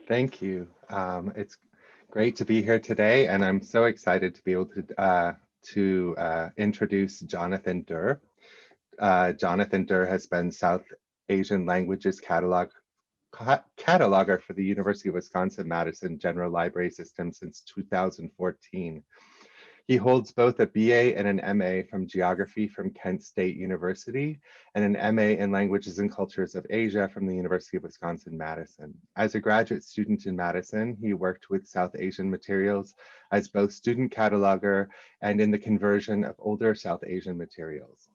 Thank you. It's great to be here today, and I'm so excited to be able to introduce Jonathan Durr. Jonathan Durr has been South Asian Languages cataloger for the University of Wisconsin-Madison General Library System since 2014. He holds both a BA and an MA from Geography from Kent State University and an MA in Languages and Cultures of Asia from the University of Wisconsin-Madison. As a graduate student in Madison, he worked with South Asian materials as both student cataloger and in the conversion of older South Asian materials.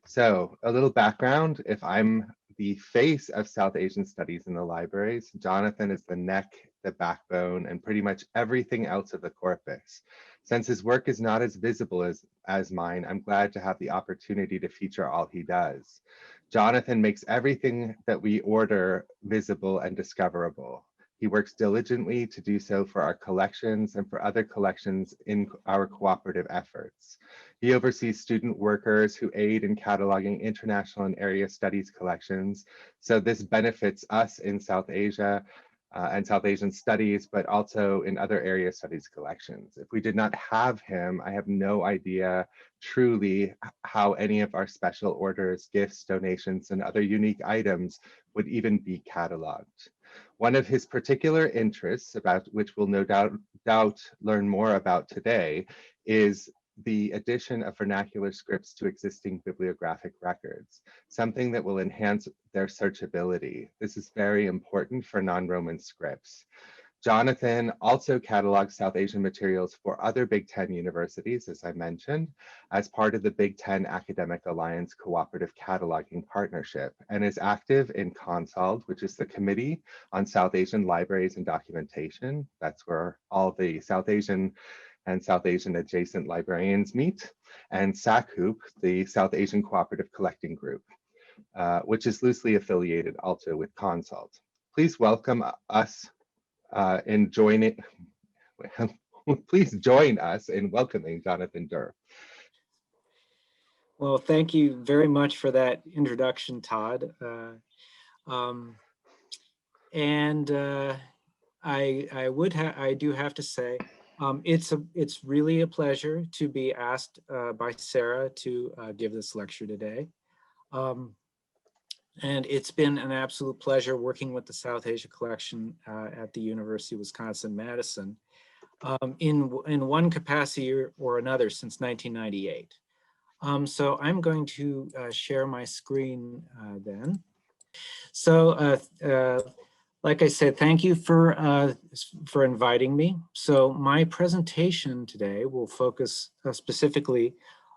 So a little background, if I'm the face of South Asian studies in the libraries, Jonathan is the neck, the backbone, and pretty much everything else of the corpus. Since his work is not as visible as mine, I'm glad to have the opportunity to feature all he does. Jonathan makes everything that we order visible and discoverable. He works diligently to do so for our collections and for other collections in our cooperative efforts. He oversees student workers who aid in cataloging international and area studies collections. So this benefits us in South Asia and South Asian studies, but also in other area studies collections. If we did not have him, I have no idea truly how any of our special orders, gifts, donations, and other unique items would even be cataloged. One of his particular interests, about which we'll no doubt learn more about today, is the addition of vernacular scripts to existing bibliographic records, something that will enhance their searchability. This is very important for non-Roman scripts. Jonathan also catalogs South Asian materials for other Big Ten universities, as I mentioned, as part of the Big Ten Academic Alliance Cooperative Cataloging Partnership, and is active in CONSOLD, which is the Committee on South Asian Libraries and Documentation. That's where all the South Asian and South Asian adjacent librarians meet, and SACOOP, the South Asian Cooperative Collecting Group, which is loosely affiliated also with CONSOLD. Please welcome us please join us in welcoming Jonathan Durr. Well, thank you very much for that introduction, Todd. I do have to say, it's really a pleasure to be asked by Sarah to give this lecture today. And it's been an absolute pleasure working with the South Asia Collection at the University of Wisconsin-Madison in one capacity or another since 1998. So I'm going to share my screen then. So like I said, thank you for inviting me. So my presentation today will focus specifically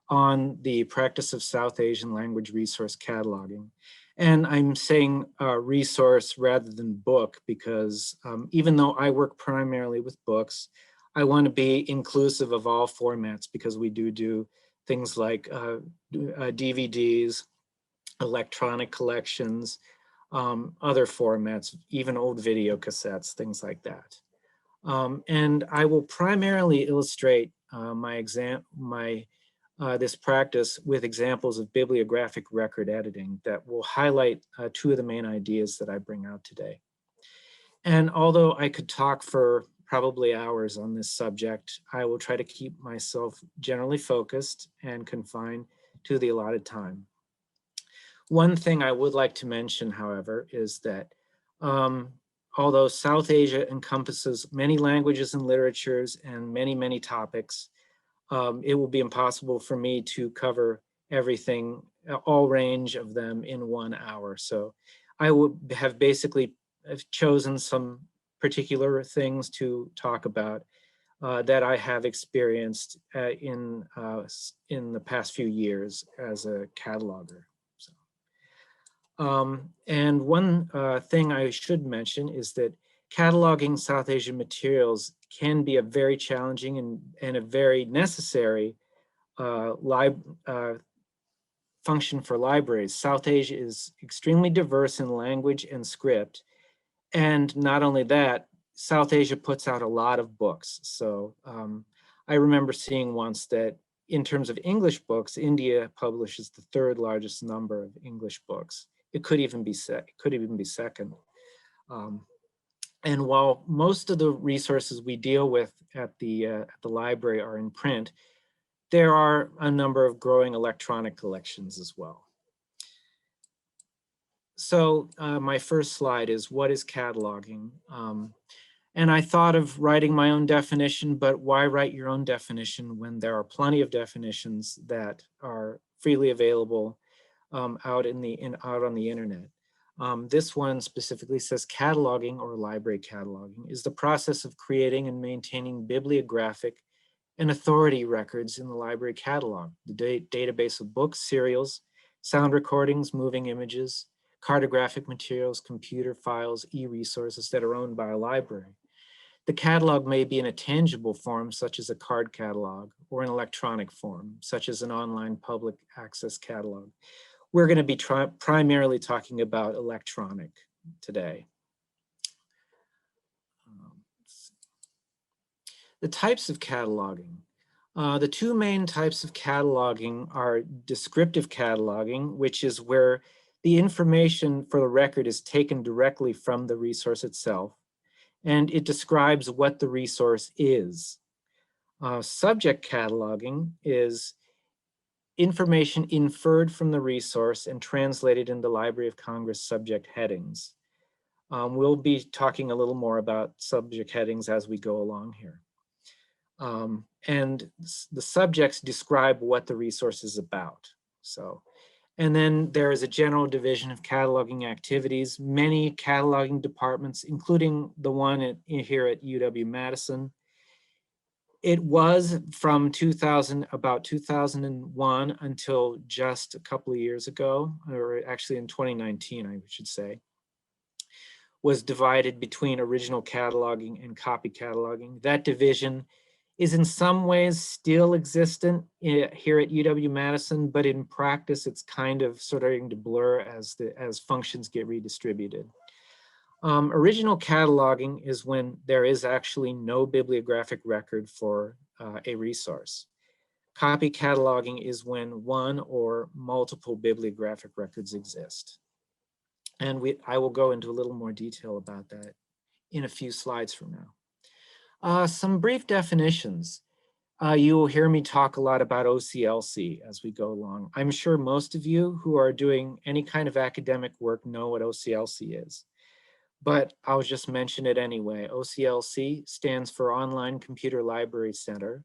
on the practice of South Asian language resource cataloging. And I'm saying resource rather than book because even though I work primarily with books, I want to be inclusive of all formats because we do things like DVDs, electronic collections, other formats, even old video cassettes, things like that. And I will primarily illustrate this practice with examples of bibliographic record editing that will highlight two of the main ideas that I bring out today. And although I could talk for probably hours on this subject, I will try to keep myself generally focused and confined to the allotted time. One thing I would like to mention, however, is that although South Asia encompasses many languages and literatures and many topics, it will be impossible for me to cover everything, all range of them in 1 hour. So I would have basically chosen some particular things to talk about that I have experienced in the past few years as a cataloger. And one thing I should mention is that cataloging South Asian materials can be a very challenging and a very necessary function for libraries. South Asia is extremely diverse in language and script. And not only that, South Asia puts out a lot of books. So I remember seeing once that in terms of English books, India publishes the 3rd largest number of English books. It could even be second. And while most of the resources we deal with at the library are in print, there are a number of growing electronic collections as well. So my first slide is, what is cataloging? And I thought of writing my own definition, but why write your own definition when there are plenty of definitions that are freely available out on the internet? This one specifically says cataloging, or library cataloging, is the process of creating and maintaining bibliographic and authority records in the library catalog, the database of books, serials, sound recordings, moving images, cartographic materials, computer files, e-resources that are owned by a library. The catalog may be in a tangible form, such as a card catalog, or an electronic form, such as an online public access catalog. We're going to be primarily talking about electronic today. The types of cataloging. The two main types of cataloging are descriptive cataloging, which is where the information for the record is taken directly from the resource itself, and it describes what the resource is. Subject cataloging is information inferred from the resource and translated into Library of Congress subject headings. We'll be talking a little more about subject headings as we go along here. And the subjects describe what the resource is about. And then there is a general division of cataloging activities. Many cataloging departments, including the one here at UW-Madison. It was from about 2001 until just a couple of years ago, or actually in 2019, I should say, was divided between original cataloging and copy cataloging. That division is in some ways still existent here at UW-Madison, but in practice, it's kind of starting to blur as functions get redistributed. Original cataloging is when there is actually no bibliographic record for a resource. Copy cataloging is when one or multiple bibliographic records exist. And I will go into a little more detail about that in a few slides from now. Some brief definitions. You will hear me talk a lot about OCLC as we go along. I'm sure most of you who are doing any kind of academic work know what OCLC is, but I'll just mention it anyway. OCLC stands for Online Computer Library Center.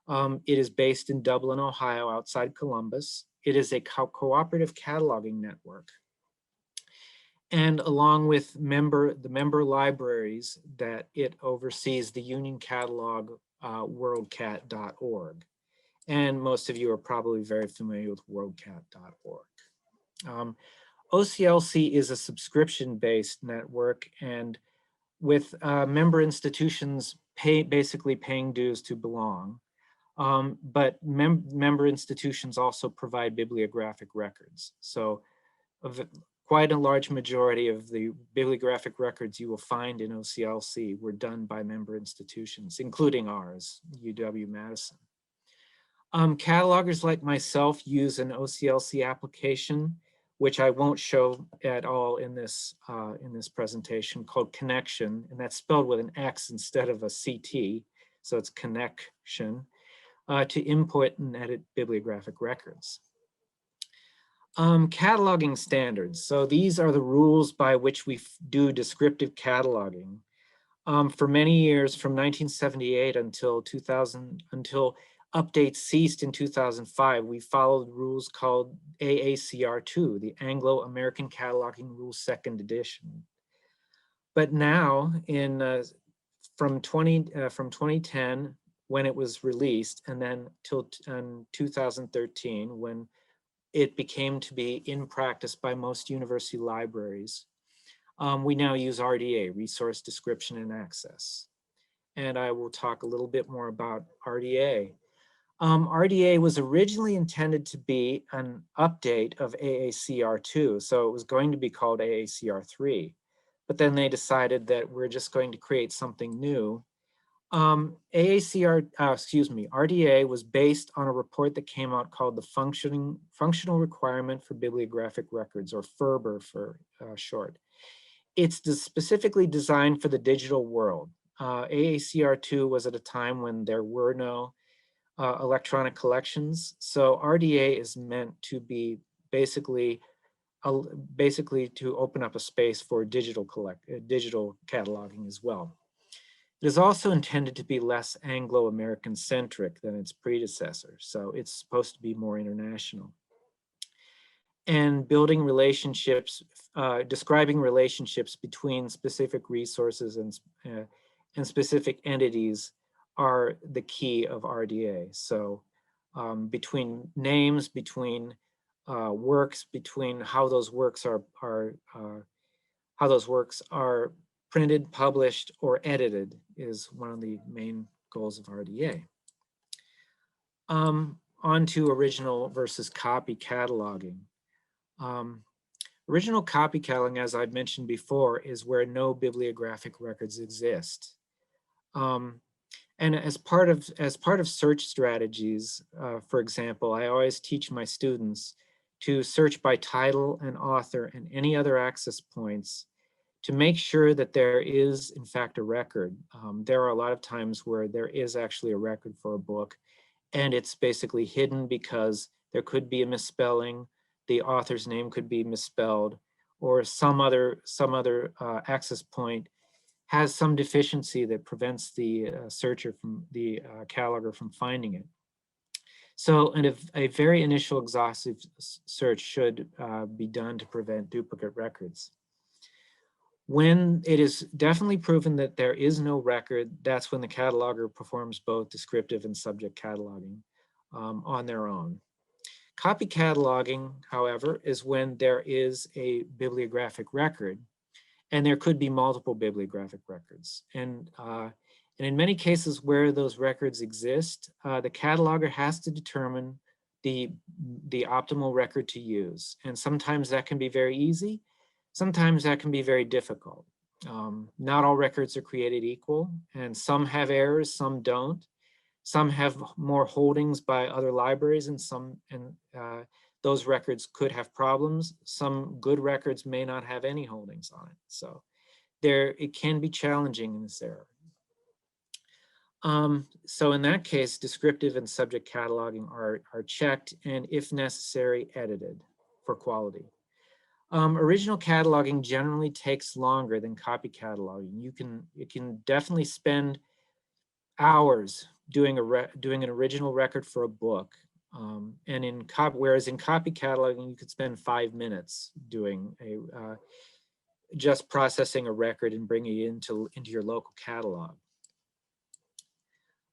It is based in Dublin, Ohio, outside Columbus. It is a cooperative cataloging network. And along with the member libraries that it oversees, the Union Catalog worldcat.org. And most of you are probably very familiar with worldcat.org. OCLC is a subscription-based network, and with member institutions basically paying dues to belong. But member institutions also provide bibliographic records. So quite a large majority of the bibliographic records you will find in OCLC were done by member institutions, including ours, UW-Madison. Catalogers like myself use an OCLC application, which I won't show at all in this presentation, called Connection, and that's spelled with an X instead of a CT, so it's Connection, to input and edit bibliographic records. Cataloging standards. So these are the rules by which we do descriptive cataloging. For many years, from 1978 until updates ceased in 2005, we followed rules called AACR2, the Anglo-American Cataloging Rules Second Edition. But now, from 2010, when it was released, and then till 2013, when it became to be in practice by most university libraries, we now use RDA, Resource Description and Access. And I will talk a little bit more about RDA. RDA was originally intended to be an update of AACR2, so it was going to be called AACR3. But then they decided that we're just going to create something new. RDA was based on a report that came out called the Functional Requirement for Bibliographic Records, or FRBR for short. It's specifically designed for the digital world. AACR2 was at a time when there were no electronic collections. So RDA is meant to be basically to open up a space for digital cataloging as well. It is also intended to be less Anglo-American centric than its predecessor. So it's supposed to be more international. And building relationships, describing relationships between specific resources and specific entities are the key of RDA. So between names, between works, between how those works are printed, published, or edited is one of the main goals of RDA. On to original versus copy cataloging. Original copy cataloging, as I've mentioned before, is where no bibliographic records exist. And as part of search strategies, for example, I always teach my students to search by title and author and any other access points to make sure that there is, in fact, a record. There are a lot of times where there is actually a record for a book, and it's basically hidden because there could be a misspelling, the author's name could be misspelled, or some other access point has some deficiency that prevents the searcher from the cataloger from finding it. So a very initial exhaustive search should be done to prevent duplicate records. When it is definitely proven that there is no record, that's when the cataloger performs both descriptive and subject cataloging on their own. Copy cataloging, however, is when there is a bibliographic record, and there could be multiple bibliographic records. And in many cases where those records exist, the cataloger has to determine the optimal record to use. And sometimes that can be very easy. Sometimes that can be very difficult. Not all records are created equal, and some have errors, some don't. Some have more holdings by other libraries, and those records could have problems. Some good records may not have any holdings on it. So it can be challenging in this area. So in that case, descriptive and subject cataloging are checked and, if necessary, edited for quality. Original cataloging generally takes longer than copy cataloging. You can definitely spend hours doing an original record for a book, and whereas in copy cataloging you could spend 5 minutes doing just processing a record and bringing it into your local catalog.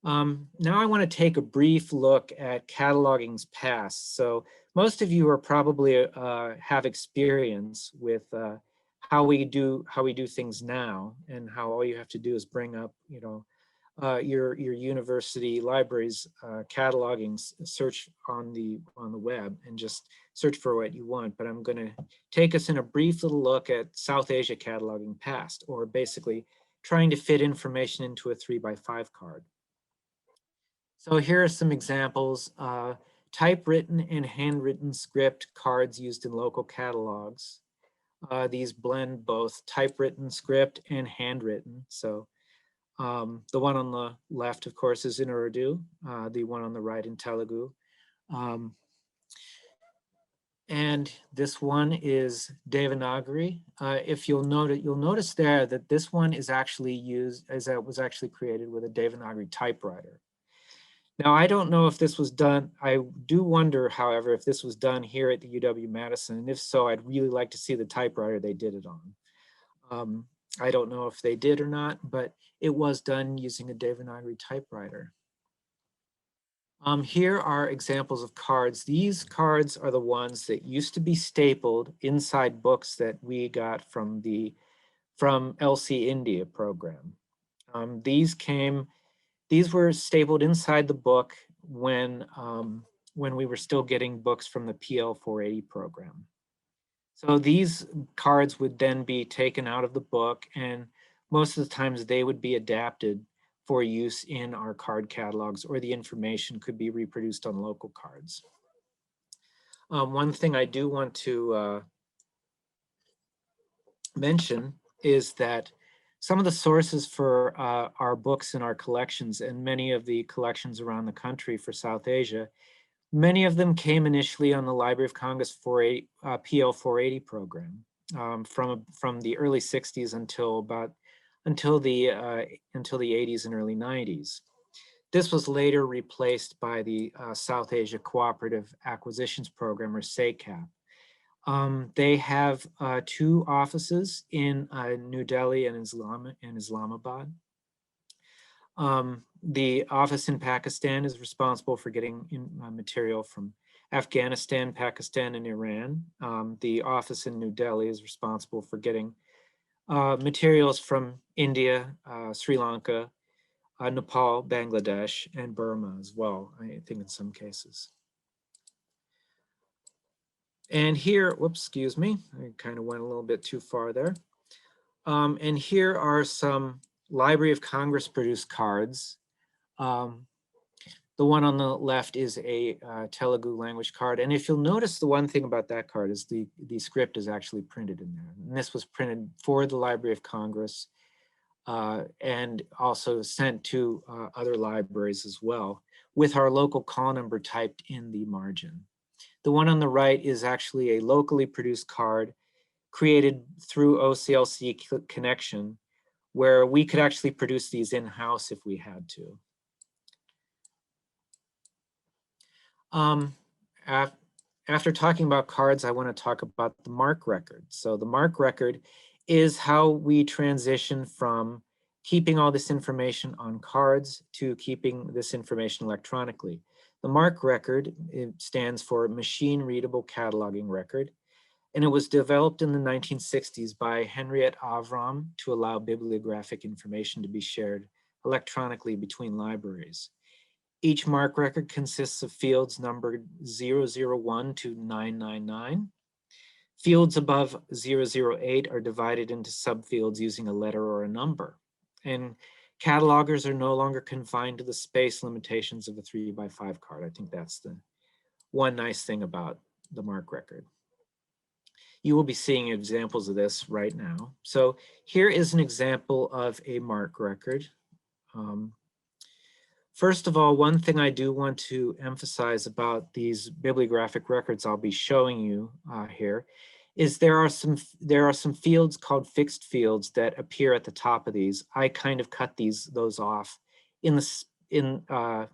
Now I want to take a brief look at cataloging's past. So most of you are probably have experience with how we do things now, and how all you have to do is bring up, your university library's cataloging search on the web and just search for what you want. But I'm going to take us in a brief little look at South Asia cataloging past, or basically trying to fit information into a 3x5 card. So here are some examples: typewritten and handwritten script cards used in local catalogs. These blend both typewritten script and handwritten. So the one on the left, of course, is in Urdu, the one on the right in Telugu. And this one is Devanagari. If you'll notice there that this one is actually was actually created with a Devanagari typewriter. Now, I don't know if this was done. I do wonder, however, if this was done here at the UW-Madison, and if so, I'd really like to see the typewriter they did it on. I don't know if they did or not, but it was done using a Devanagari typewriter. Here are examples of cards. These cards are the ones that used to be stapled inside books that we got from LC India program. These were stapled inside the book when we were still getting books from the PL 480 program. So these cards would then be taken out of the book, and most of the times they would be adapted for use in our card catalogs, or the information could be reproduced on local cards. One thing I do want to mention is that some of the sources for our books in our collections and many of the collections around the country for South Asia, many of them came initially on the Library of Congress PL 480 program from the early 60s until the 80s and early 90s. This was later replaced by the South Asia Cooperative Acquisitions Program, or SACAP. They have 2 offices in New Delhi and Islamabad. The office in Pakistan is responsible for getting material from Afghanistan, Pakistan, and Iran. The office in New Delhi is responsible for getting materials from India, Sri Lanka, Nepal, Bangladesh, and Burma as well, I think in some cases. And here, whoops, excuse me, I kind of went a little bit too far there. And here are some Library of Congress produced cards. The one on the left is a Telugu language card. And if you'll notice, the one thing about that card is the script is actually printed in there. And this was printed for the Library of Congress and also sent to other libraries as well, with our local call number typed in the margin. The one on the right is actually a locally produced card created through OCLC connection, where we could actually produce these in-house if we had to. After talking about cards, I want to talk about the MARC record. So the MARC record is how we transition from keeping all this information on cards to keeping this information electronically. The MARC record, it stands for Machine Readable Cataloging Record, and it was developed in the 1960s by Henriette Avram to allow bibliographic information to be shared electronically between libraries. Each MARC record consists of fields numbered 001 to 999. Fields above 008 are divided into subfields using a letter or a number. And catalogers are no longer confined to the space limitations of a 3x5 card. I think that's the one nice thing about the MARC record. You will be seeing examples of this right now. So here is an example of a MARC record. First of all, one thing I do want to emphasize about these bibliographic records I'll be showing you here is there are some fields called fixed fields that appear at the top of these. I kind of cut those off in order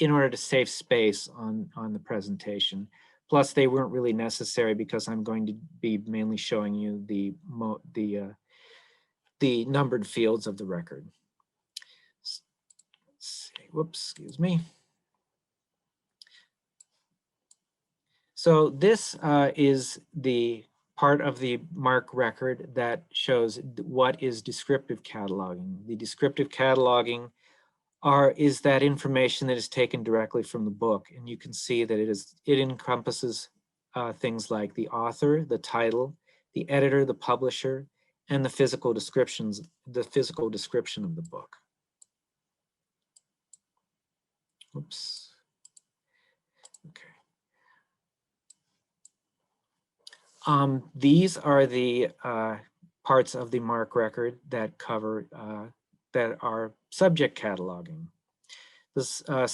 to save space on the presentation. Plus, they weren't really necessary because I'm going to be mainly showing you the numbered fields of the record. Whoops, excuse me. So this is the part of the MARC record that shows what is descriptive cataloging. The descriptive cataloging is that information that is taken directly from the book, and you can see that it encompasses things like the author, the title, the editor, the publisher, and the physical description of the book. Oops. Okay. These are the parts of the MARC record that cover that are subject cataloging. This the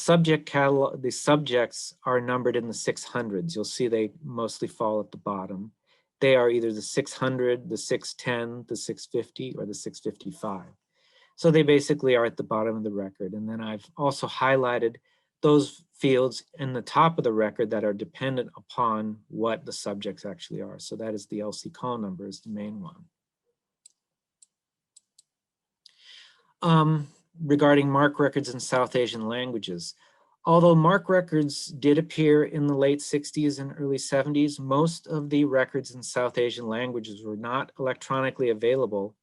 subjects are numbered in the 600s. You'll see they mostly fall at the bottom. They are either the 600, the 610, the 650, or the 655. So they basically are at the bottom of the record. And then I've also highlighted those fields in the top of the record that are dependent upon what the subjects actually are. So that is the LC call number is the main one. Regarding MARC records in South Asian languages, although MARC records did appear in the late 60s and early 70s, most of the records in South Asian languages were not electronically available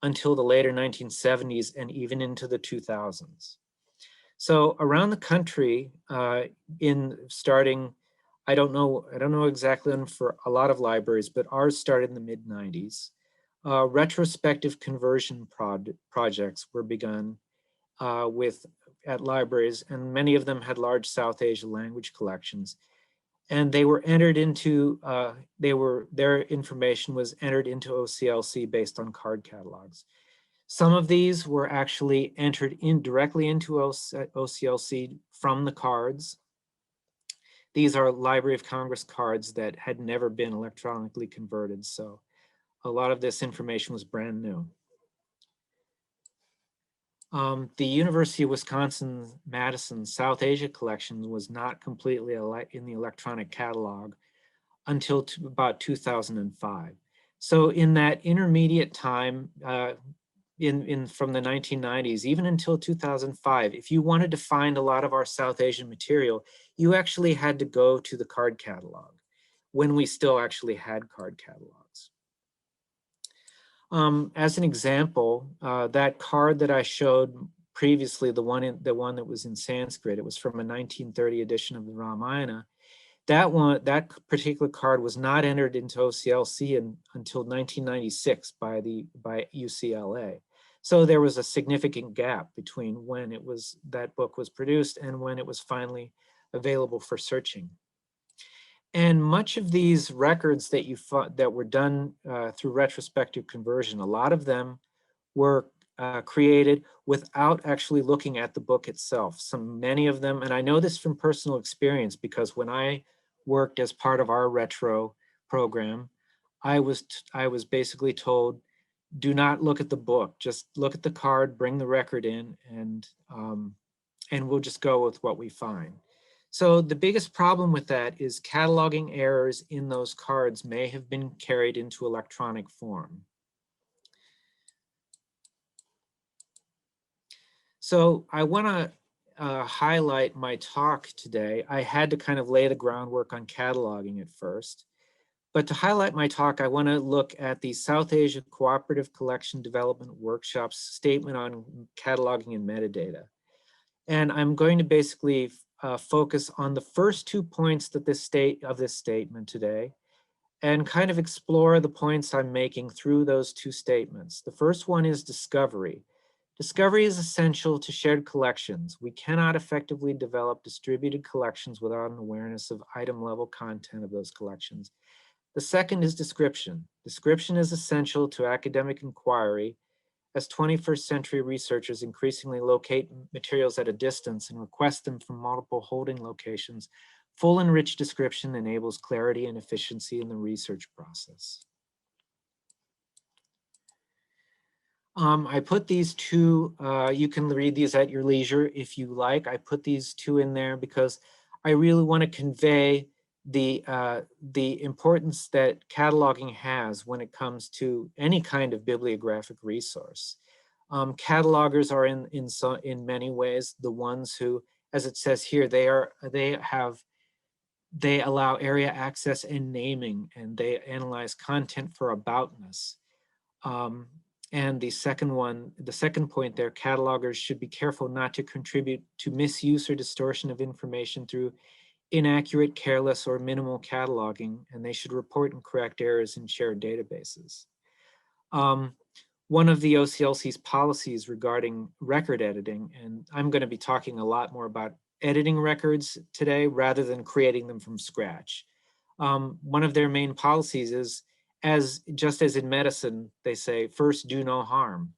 until the later 1970s and even into the 2000s. So around the country, starting, I don't know exactly for a lot of libraries, but ours started in the mid-90s. Retrospective conversion projects were begun at libraries, and many of them had large South Asia language collections. and they were entered into, their information was entered into OCLC based on card catalogs. Some of these were actually entered in directly into OCLC from the cards. These are Library of Congress cards that had never been electronically converted, so a lot of this information was brand new. The University of Wisconsin-Madison South Asia collection was not completely in the electronic catalog until about 2005. So in that intermediate time, from the 1990s, even until 2005, if you wanted to find a lot of our South Asian material, you actually had to go to the card catalog when we still actually had card catalogs. As an example, that card that I showed previously, the one that was in Sanskrit, it was from a 1930 edition of the Ramayana. That particular card was not entered into OCLC until 1996 by UCLA. So there was a significant gap between when that book was produced and when it was finally available for searching. And much of these records that were done through retrospective conversion, a lot of them were created without actually looking at the book itself. Many of them, and I know this from personal experience because when I worked as part of our retro program, I was basically told, do not look at the book, just look at the card, bring the record in, and we'll just go with what we find. So the biggest problem with that is cataloging errors in those cards may have been carried into electronic form. So I want to highlight my talk today. I had to kind of lay the groundwork on cataloging at first. But to highlight my talk, I want to look at the South Asia Cooperative Collection Development Workshop's statement on cataloging and metadata. And I'm going to basically focus on the first 2 points that this statement today and kind of explore the points I'm making through those 2 statements. The first one is discovery. Discovery is essential to shared collections. We cannot effectively develop distributed collections without an awareness of item level content of those collections. The second is description. Description is essential to academic inquiry as 21st century researchers increasingly locate materials at a distance and request them from multiple holding locations. Full and rich description enables clarity and efficiency in the research process. I put these 2, you can read these at your leisure if you like. I put these 2 in there because I really want to convey the importance that cataloging has when it comes to any kind of bibliographic resource. Catalogers are in many ways the ones who, as it says here, they allow area access and naming, and they analyze content for aboutness. And the second point there, catalogers should be careful not to contribute to misuse or distortion of information through inaccurate, careless, or minimal cataloging, and they should report and correct errors in shared databases. One of the OCLC's policies regarding record editing, and I'm going to be talking a lot more about editing records today rather than creating them from scratch. One of their main policies is, just as in medicine, they say, first do no harm.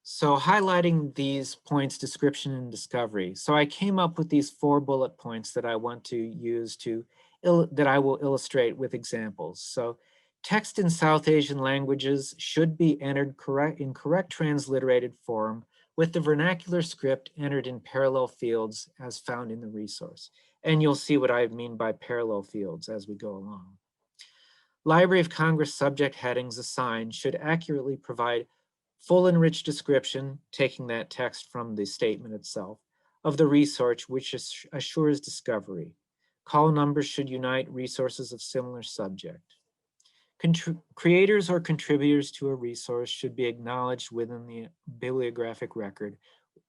So highlighting these points, description and discovery. So I came up with these 4 bullet points that I want to use that I will illustrate with examples. So text in South Asian languages should be entered in correct transliterated form with the vernacular script entered in parallel fields as found in the resource. And you'll see what I mean by parallel fields as we go along. Library of Congress subject headings assigned should accurately provide full and rich description, taking that text from the statement itself, of the research which assures discovery. Call numbers should unite resources of similar subject. Creators or contributors to a resource should be acknowledged within the bibliographic record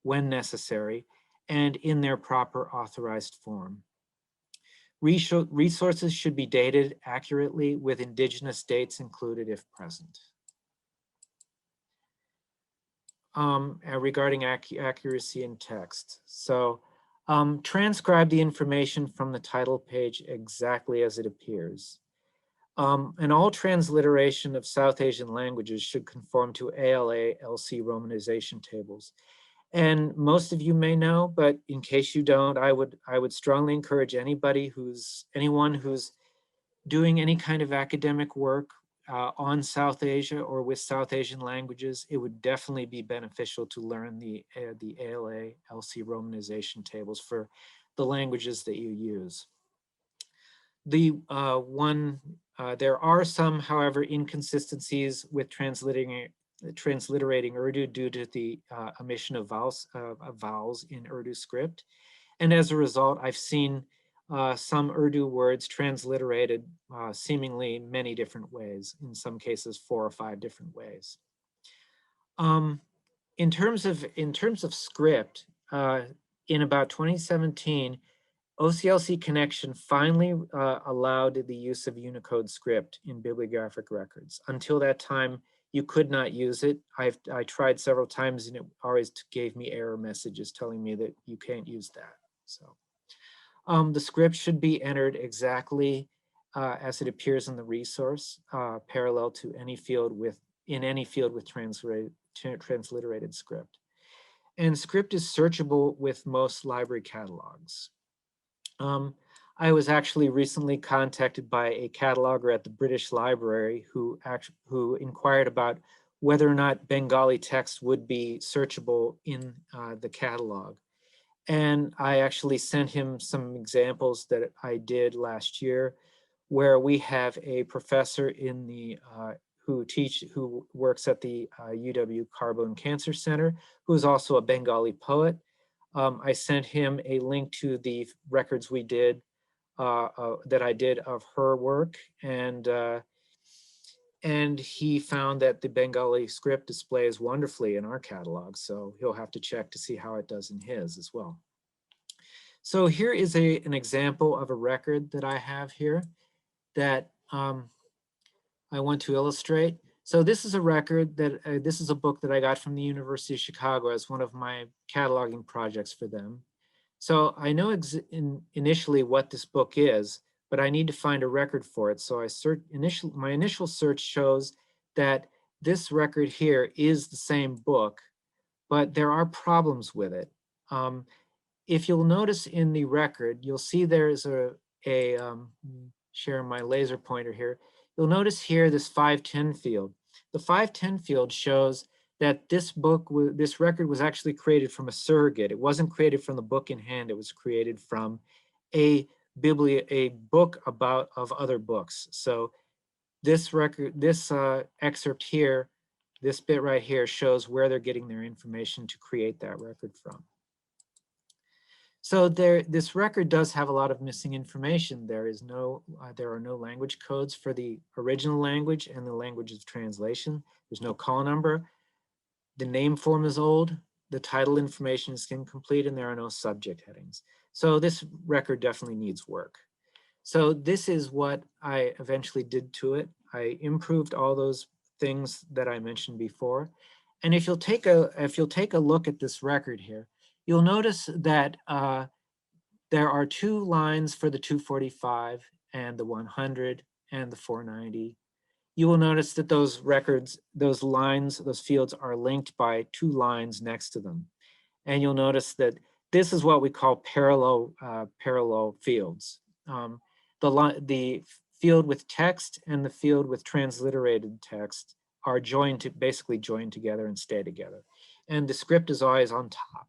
when necessary and in their proper authorized form. Resources should be dated accurately with indigenous dates included if present. Regarding accuracy in text. So Transcribe the information from the title page exactly as it appears. And all transliteration of South Asian languages should conform to ALA-LC romanization tables. And most of you may know, but in case you don't, I would strongly encourage anyone who's doing any kind of academic work on South Asia or with South Asian languages, it would definitely be beneficial to learn the ALA-LC romanization tables for the languages that you use. There are some, however, inconsistencies with transliterating Urdu due to the omission of vowels in Urdu script. And as a result, I've seen some Urdu words transliterated seemingly many different ways, in some cases 4 or 5 different ways. In terms of script, in about 2017, OCLC Connection finally allowed the use of Unicode script in bibliographic records. Until that time, you could not use it. I tried several times and it always gave me error messages telling me that you can't use that. So the script should be entered exactly as it appears in the resource, parallel to any field with transliterated script. And script is searchable with most library catalogs. I was actually recently contacted by a cataloger at the British Library who inquired about whether or not Bengali text would be searchable in the catalog. And I actually sent him some examples that I did last year, where we have a professor in the who works at the UW Carbone Cancer Center, who is also a Bengali poet. I sent him a link to the records we did, that I did of her work, and he found that the Bengali script displays wonderfully in our catalog, so he'll have to check to see how it does in his as well. So here is an example of a record that I have here that I want to illustrate. So this is a record that, this is a book that I got from the University of Chicago as one of my cataloging projects for them. So I know initially what this book is, but I need to find a record for it. So my initial search shows that this record here is the same book, but there are problems with it. If you'll notice in the record, you'll see there's share my laser pointer here. You'll notice here this 510 field. The 510 field shows that this record was actually created from a surrogate. It wasn't created from the book in hand. It was created from a book of other books. So this record, this excerpt here, this bit right here shows where they're getting their information to create that record from. So this record does have a lot of missing information. There are no language codes for the original language and the language of translation. There's no call number. The name form is old. The title information is incomplete, and there are no subject headings. So this record definitely needs work. So this is what I eventually did to it. I improved all those things that I mentioned before. And if you'll take a look at this record here, you'll notice that there are 2 lines for the 245 and the 100 and the 490. You will notice that those records, those lines, those fields are linked by 2 lines next to them. And you'll notice that this is what we call parallel fields. The field with text and the field with transliterated text are basically joined together and stay together. And the script is always on top,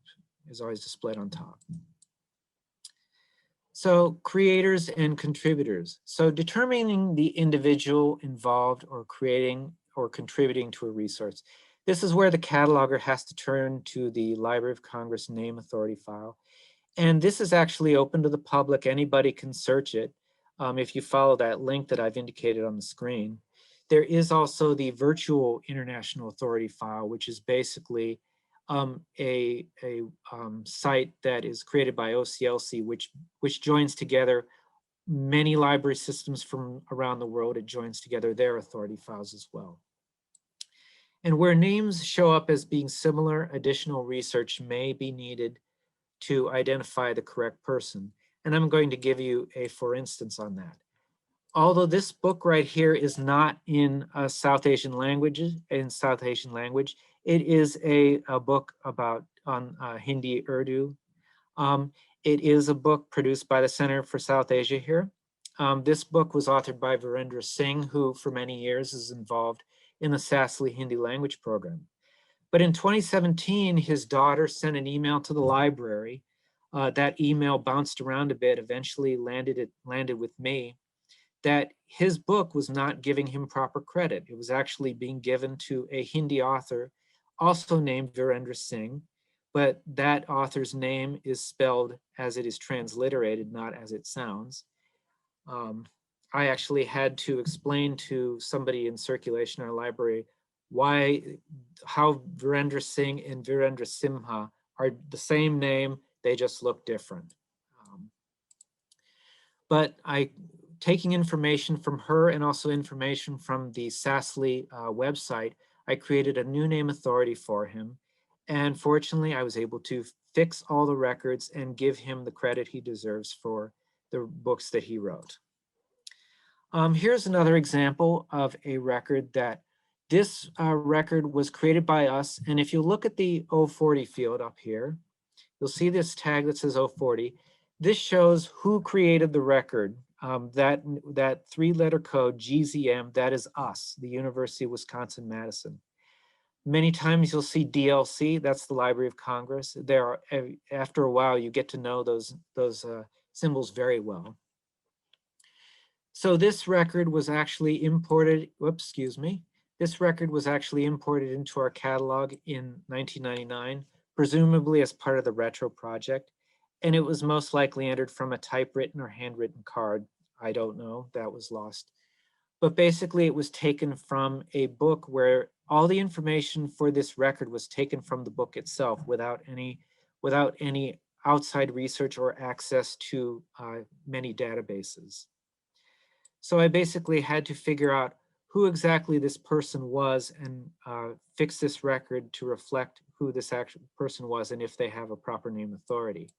is always displayed on top. So creators and contributors. So determining the individual involved or creating or contributing to a resource. This is where the cataloger has to turn to the Library of Congress name authority file. And this is actually open to the public. Anybody can search it if you follow that link that I've indicated on the screen. There is also the virtual international authority file, which is basically a site that is created by OCLC, which joins together many library systems from around the world. It joins together their authority files as well. And where names show up as being similar, additional research may be needed to identify the correct person. And I'm going to give you a for instance on that. Although this book right here is not in South Asian languages, it is a book about on Hindi, Urdu. It is a book produced by the Center for South Asia here. This book was authored by Virendra Singh, who for many years is involved in the Sasli Hindi language program. But in 2017, his daughter sent an email to the library. That email bounced around a bit, eventually landed with me, that his book was not giving him proper credit. It was actually being given to a Hindi author, also named Virendra Singh, but that author's name is spelled as it is transliterated, not as it sounds. I actually had to explain to somebody in circulation in our library how Virendra Singh and Virendra Simha are the same name, they just look different. But taking information from her and also information from the Sasli website, I created a new name authority for him. And fortunately, I was able to fix all the records and give him the credit he deserves for the books that he wrote. Here's another example of a record that this record was created by us. And if you look at the 040 field up here, you'll see this tag that says 040. This shows who created the record. That three-letter code, GZM, that is us, the University of Wisconsin-Madison. Many times you'll see DLC, that's the Library of Congress. After a while, you get to know those symbols very well. So this record was actually imported, This record was actually imported into our catalog in 1999, presumably as part of the Retro project. And it was most likely entered from a typewritten or handwritten card. I don't know, that was lost. But basically it was taken from a book where all the information for this record was taken from the book itself without any outside research or access to many databases. So I basically had to figure out who exactly this person was and fix this record to reflect who this actual person was and if they have a proper name authority.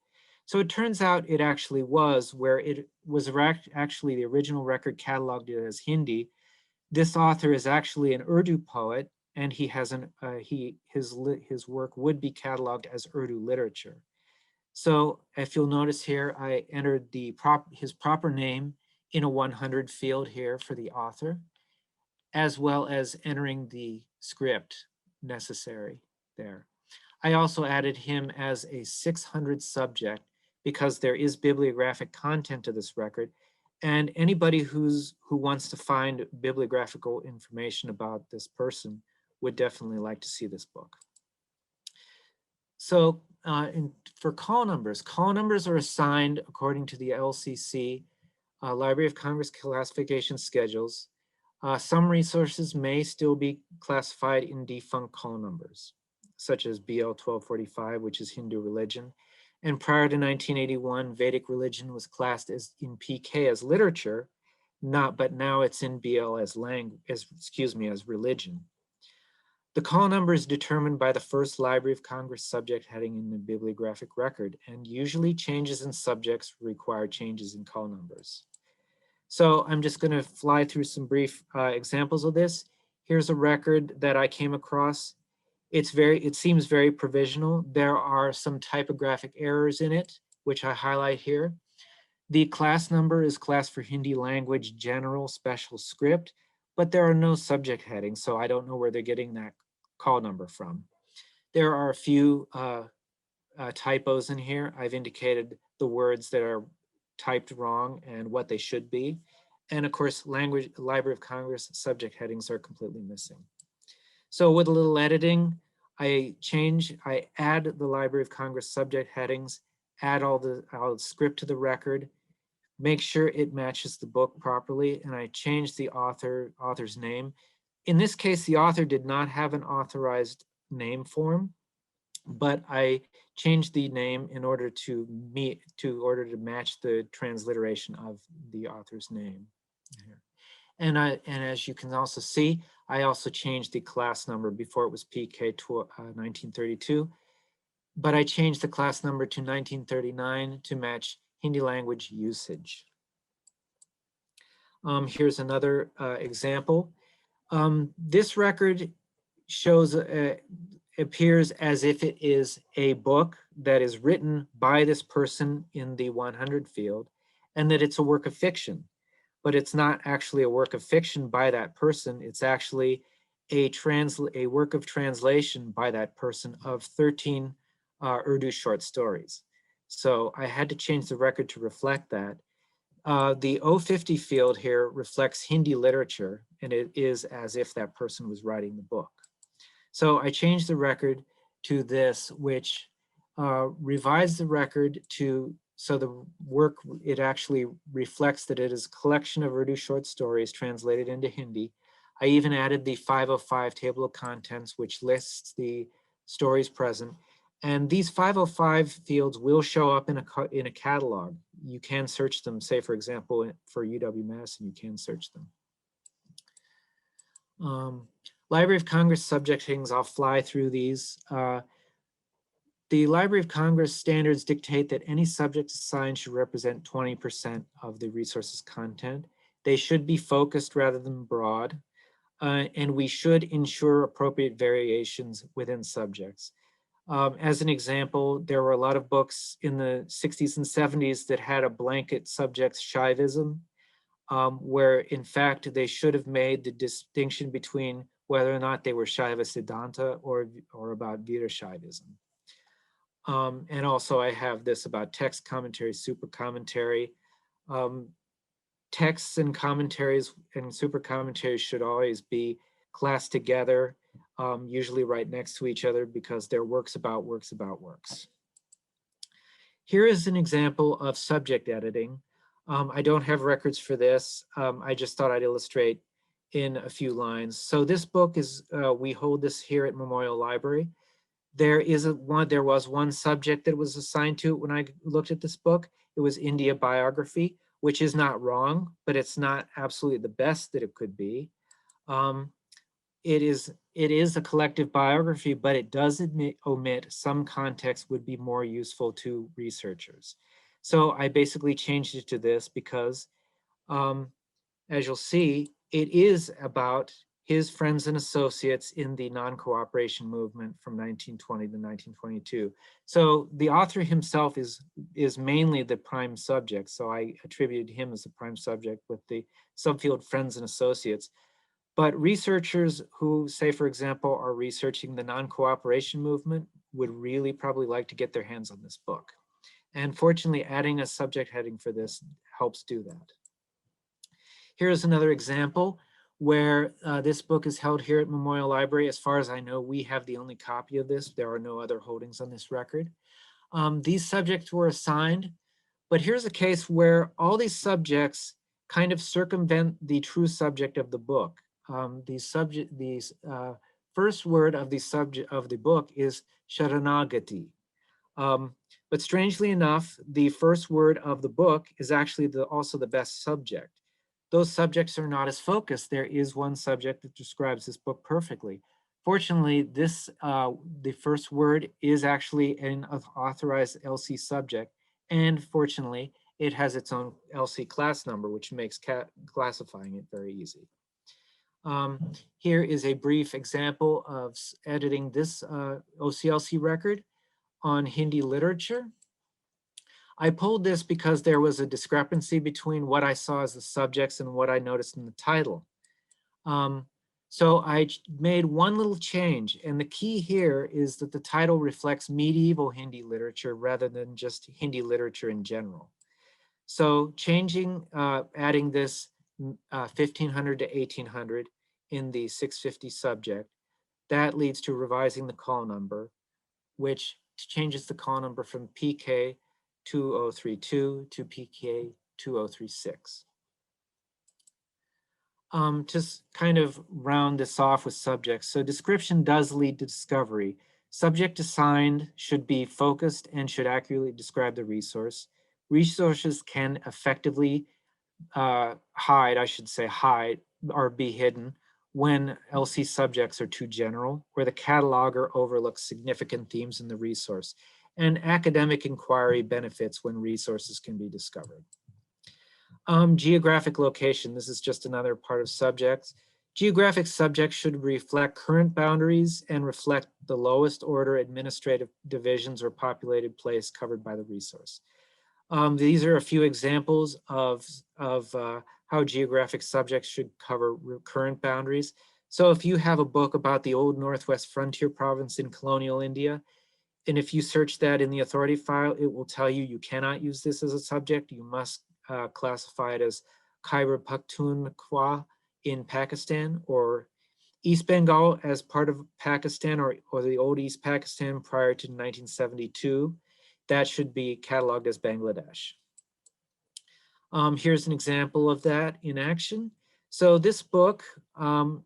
So it turns out it actually was where it was actually the original record cataloged as Hindi. This author is actually an Urdu poet, and he has his work would be cataloged as Urdu literature. So if you'll notice here, I entered his proper name in a 100 field here for the author, as well as entering the script necessary there. I also added him as a 600 subject because there is bibliographic content to this record, and anybody who wants to find bibliographical information about this person would definitely like to see this book. So for call numbers are assigned according to the LCC, Library of Congress classification schedules. Some resources may still be classified in defunct call numbers, such as BL 1245, which is Hindu religion. And prior to 1981, Vedic religion was classed as in PK as literature, but now it's in BL as religion. The call number is determined by the first Library of Congress subject heading in the bibliographic record, and usually changes in subjects require changes in call numbers. So I'm just going to fly through some brief examples of this. Here's a record that I came across. It seems very provisional. There are some typographic errors in it, which I highlight here. The class number is class for Hindi language general special script, but there are no subject headings, so I don't know where they're getting that call number from. There are a few typos in here. I've indicated the words that are typed wrong and what they should be. And of course, Library of Congress subject headings are completely missing. So with a little editing, I add the Library of Congress subject headings, add all the script to the record, make sure it matches the book properly, and I change the author's name. In this case, the author did not have an authorized name form, but I changed the name in order to match the transliteration of the author's name. And as you can also see, I also changed the class number. Before it was PK 1932. but I changed the class number to 1939 to match Hindi language usage. Here's another example. This record shows, appears as if it is a book that is written by this person in the 100 field, and that it's a work of fiction. But it's not actually a work of fiction by that person. It's actually a work of translation by that person of 13 Urdu short stories. So I had to change the record to reflect that. The 050 field here reflects Hindi literature, and it is as if that person was writing the book. So I changed the record to this, which revised the record to, so the work, it actually reflects that it is a collection of Urdu short stories translated into Hindi. I even added the 505 table of contents, which lists the stories present. And these 505 fields will show up in a catalog. You can search them, say, for example, for UW-Madison, you can search them. Library of Congress subjectings, I'll fly through these. The Library of Congress standards dictate that any subject assigned should represent 20% of the resource's content. They should be focused rather than broad, and we should ensure appropriate variations within subjects. As an example, there were a lot of books in the 60s and 70s that had a blanket subject Shaivism, where in fact they should have made the distinction between whether or not they were Shaiva Siddhanta or about Virashaivism. And also I have this about text commentary, super commentary. Texts and commentaries and super commentaries should always be classed together, usually right next to each other, because they're works about works about works. Here is an example of subject editing. I don't have records for this. I just thought I'd illustrate in a few lines. So this book is, we hold this here at Memorial Library. There was one subject that was assigned to it when I looked at this book. It was India biography, which is not wrong, but it's not absolutely the best that it could be. It is a collective biography, but it does omit some context would be more useful to researchers. So I basically changed it to this because, as you'll see, it is about his friends and associates in the non-cooperation movement from 1920 to 1922. So the author himself is mainly the prime subject. So I attributed him as the prime subject with the subfield friends and associates. But researchers who, say, for example, are researching the non-cooperation movement would really probably like to get their hands on this book. And fortunately, adding a subject heading for this helps do that. Here's another example where this book is held here at Memorial Library. As far as I know, we have the only copy of this. There are no other holdings on this record. These subjects were assigned, but here's a case where all these subjects kind of circumvent the true subject of the book. First word of the subject of the book is Sharanagati. But strangely enough, the first word of the book is actually also the best subject. Those subjects are not as focused. There is one subject that describes this book perfectly. Fortunately, the first word is actually an authorized LC subject, and fortunately, it has its own LC class number, which makes classifying it very easy. Here is a brief example of editing this OCLC record on Hindi literature. I pulled this because there was a discrepancy between what I saw as the subjects and what I noticed in the title. So I made one little change, and the key here is that the title reflects medieval Hindi literature rather than just Hindi literature in general. So changing, adding this 1500 to 1800 in the 650 subject, that leads to revising the call number, which changes the call number from PK 2032 to PK 2036. Just kind of round this off with subjects. So description does lead to discovery. Subject assigned should be focused and should accurately describe the resource. Resources can effectively hide or be hidden when LC subjects are too general, where the cataloger overlooks significant themes in the resource, and academic inquiry benefits when resources can be discovered. Geographic location, this is just another part of subjects. Geographic subjects should reflect current boundaries and reflect the lowest order administrative divisions or populated place covered by the resource. These are a few examples of how geographic subjects should cover current boundaries. So if you have a book about the old Northwest Frontier Province in colonial India, and if you search that in the authority file, it will tell you you cannot use this as a subject. You must classify it as Khyber Pakhtunkhwa in Pakistan, or East Bengal as part of Pakistan, or the old East Pakistan prior to 1972. That should be cataloged as Bangladesh. Here's an example of that in action. So this book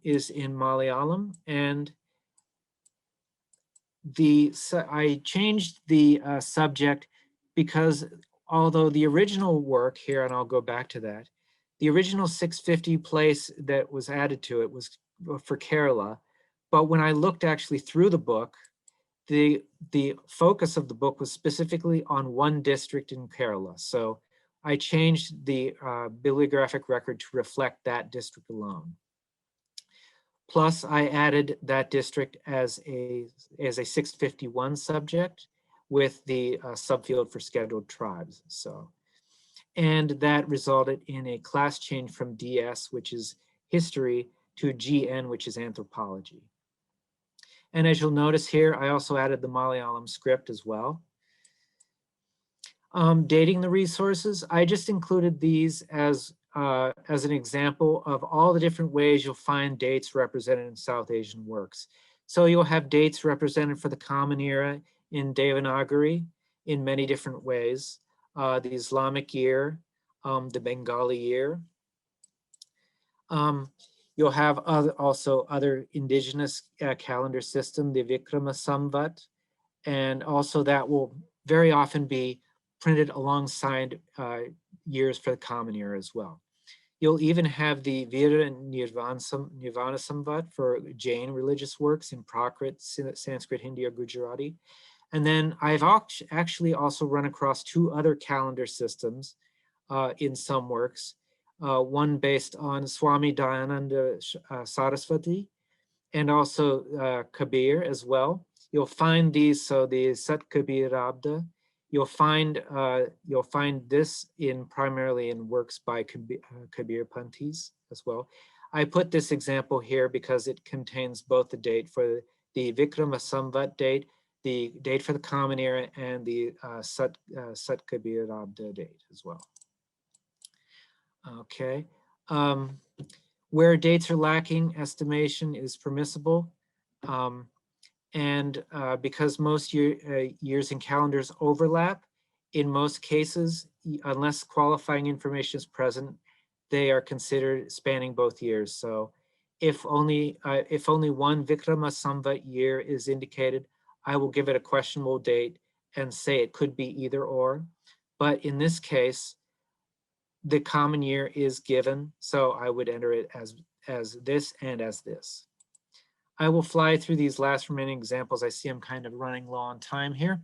is in Malayalam, and I changed the subject because although the original work here, and I'll go back to that, the original 650 place that was added to it was for Kerala. But when I looked actually through the book, the focus of the book was specifically on one district in Kerala. So I changed the bibliographic record to reflect that district alone. Plus, I added that district as a 651 subject with the subfield for scheduled tribes. So, and that resulted in a class change from DS, which is history, to GN, which is anthropology. And as you'll notice here, I also added the Malayalam script as well. Dating the resources, I just included these as an example of all the different ways you'll find dates represented in South Asian works. So you'll have dates represented for the Common Era in devanagari in many different ways. The Islamic year, the Bengali year. You'll have also other indigenous calendar system, the Vikrama Samvat, and also that will very often be printed alongside years for the Common Era as well. You'll even have the Vira Nirvana Samvat for Jain religious works in Prakrit, Sanskrit, Hindi, or Gujarati. And then I've actually also run across two other calendar systems in some works. One based on Swami Dayananda Saraswati, and also Kabir as well. You'll find these, so the Sat Kabir Abda, you'll find this primarily in works by Kabir Panthis as well. I put this example here because it contains both the date for the Vikrama Samvat date, the date for the Common Era, and the Sat Kabir Abda date as well. Okay, where dates are lacking, estimation is permissible. And because most years and calendars overlap, in most cases, unless qualifying information is present, they are considered spanning both years. So if only one Vikrama Samvat year is indicated, I will give it a questionable date and say it could be either or. But in this case, the common year is given, so I would enter it as this and as this. I will fly through these last remaining examples. I see I'm kind of running low on time here.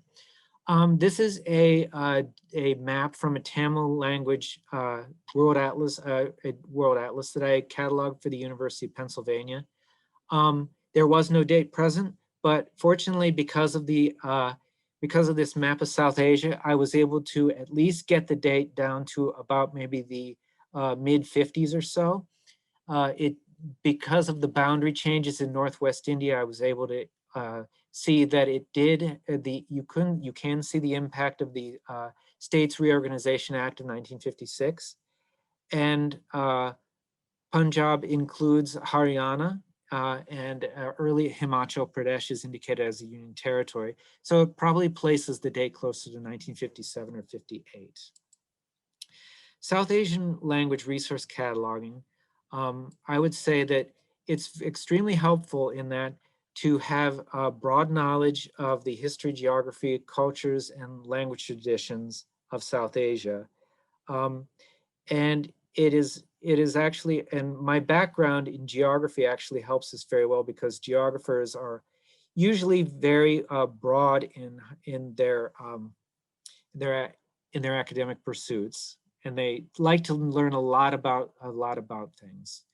This is a map from a Tamil language world atlas that I cataloged for the University of Pennsylvania. There was no date present, but fortunately, because of this map of South Asia, I was able to at least get the date down to about maybe the mid-50s or so. Because of the boundary changes in Northwest India, I was able to see that it did, you can see the impact of the States Reorganization Act of 1956. And Punjab includes Haryana, and early Himachal Pradesh is indicated as a union territory. So it probably places the date closer to 1957 or 58. South Asian language resource cataloging, I would say that it's extremely helpful in that to have a broad knowledge of the history, geography, cultures, and language traditions of South Asia. And it is actually, and my background in geography actually helps us very well, because geographers are usually very broad in their in their academic pursuits, and they like to learn a lot about things.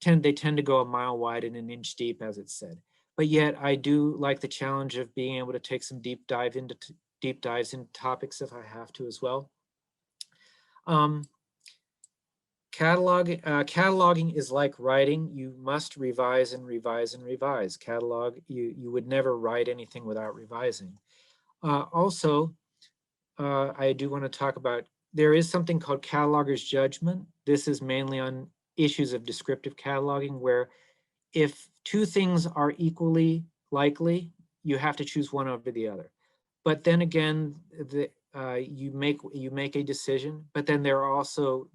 They tend to go a mile wide and an inch deep, as it's said. But yet, I do like the challenge of being able to take some deep dives into topics if I have to as well. Cataloging is like writing. You must revise and revise and revise. You would never write anything without revising. Also, I do want to talk about, there is something called cataloger's judgment. This is mainly on issues of descriptive cataloging, where if two things are equally likely, you have to choose one over the other. But then again, you make a decision, but then there are also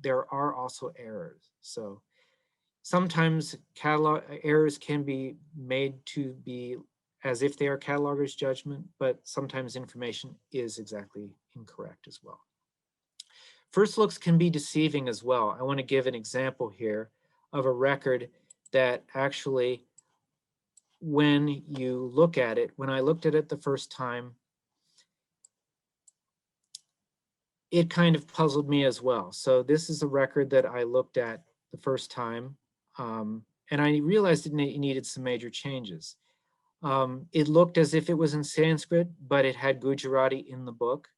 errors. So sometimes catalog errors can be made to be as if they are cataloger's judgment, but sometimes information is exactly incorrect as well. First looks can be deceiving as well. I want to give an example here of a record that actually, when you look at it, when I looked at it the first time, it kind of puzzled me as well. So this is a record that I looked at the first time, and I realized it needed some major changes. It looked as if it was in Sanskrit, but it had Gujarati in the book.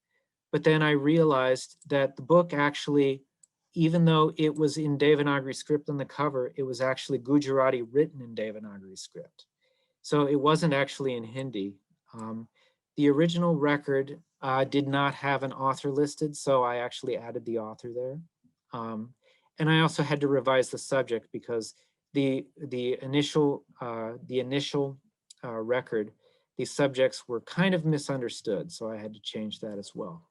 But then I realized that the book actually, even though it was in Devanagari script on the cover, it was actually Gujarati written in Devanagari script. So it wasn't actually in Hindi. The original record did not have an author listed, so I actually added the author there. And I also had to revise the subject, because the initial record, the subjects were kind of misunderstood, so I had to change that as well.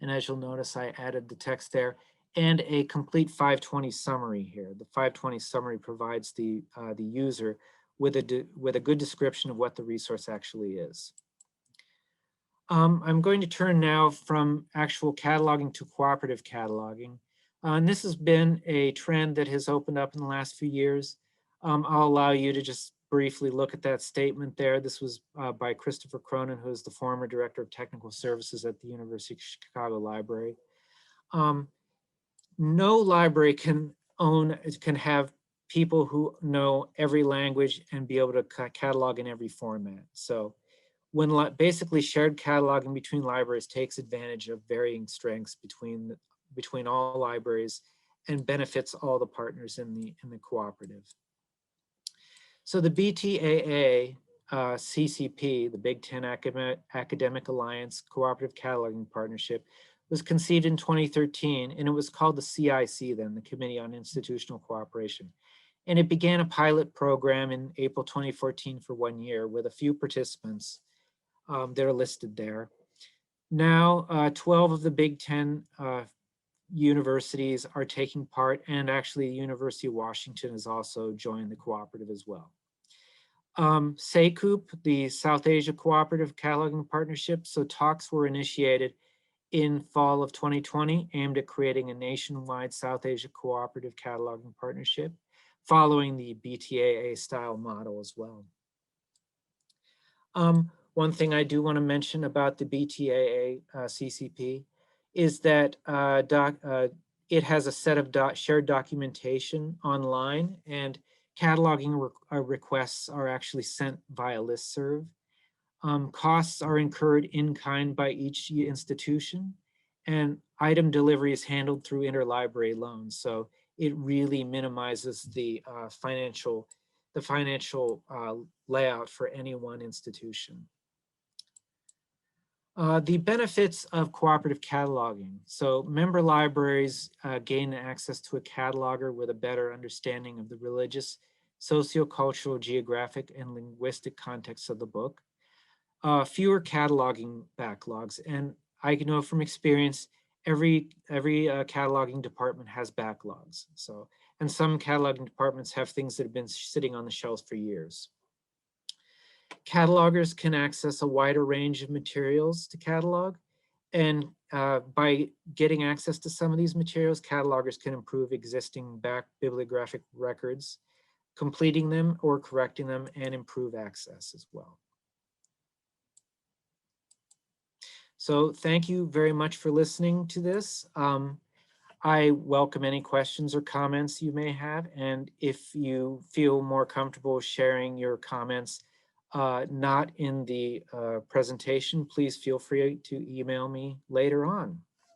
And as you'll notice, I added the text there and a complete 520 summary here. The 520 summary provides the user with a good description of what the resource actually is. I'm going to turn now from actual cataloging to cooperative cataloging. And this has been a trend that has opened up in the last few years. I'll allow you to just briefly look at that statement there. This was by Christopher Cronin, who is the former director of technical services at the University of Chicago Library. No library can have people who know every language and be able to catalog in every format. So when basically shared cataloging between libraries takes advantage of varying strengths between all libraries and benefits all the partners in the cooperative. So the BTAA CCP, the Big Ten Academic Alliance Cooperative Cataloging Partnership, was conceived in 2013, and it was called the CIC then, the Committee on Institutional Cooperation. And it began a pilot program in April 2014 for 1 year with a few participants. They're listed there. Now, 12 of the Big Ten universities are taking part, and actually the University of Washington has also joined the cooperative as well. SACOOP, the South Asia Cooperative Cataloging Partnership, so talks were initiated in fall of 2020, aimed at creating a nationwide South Asia Cooperative Cataloging Partnership, following the BTAA style model as well. One thing I do want to mention about the BTAA CCP is that it has a set of shared documentation online, and cataloging requests are actually sent via listserv. Costs are incurred in kind by each institution, and item delivery is handled through interlibrary loans. So it really minimizes the financial layout for any one institution. The benefits of cooperative cataloging. So member libraries gain access to a cataloger with a better understanding of the religious, sociocultural, geographic, and linguistic context of the book. Fewer cataloging backlogs. And I know from experience, every cataloging department has backlogs. So, and some cataloging departments have things that have been sitting on the shelves for years. Catalogers can access a wider range of materials to catalog, and by getting access to some of these materials, catalogers can improve existing back bibliographic records, completing them or correcting them, and improve access as well. So thank you very much for listening to this. I welcome any questions or comments you may have, and if you feel more comfortable sharing your comments not in the presentation, please feel free to email me later on.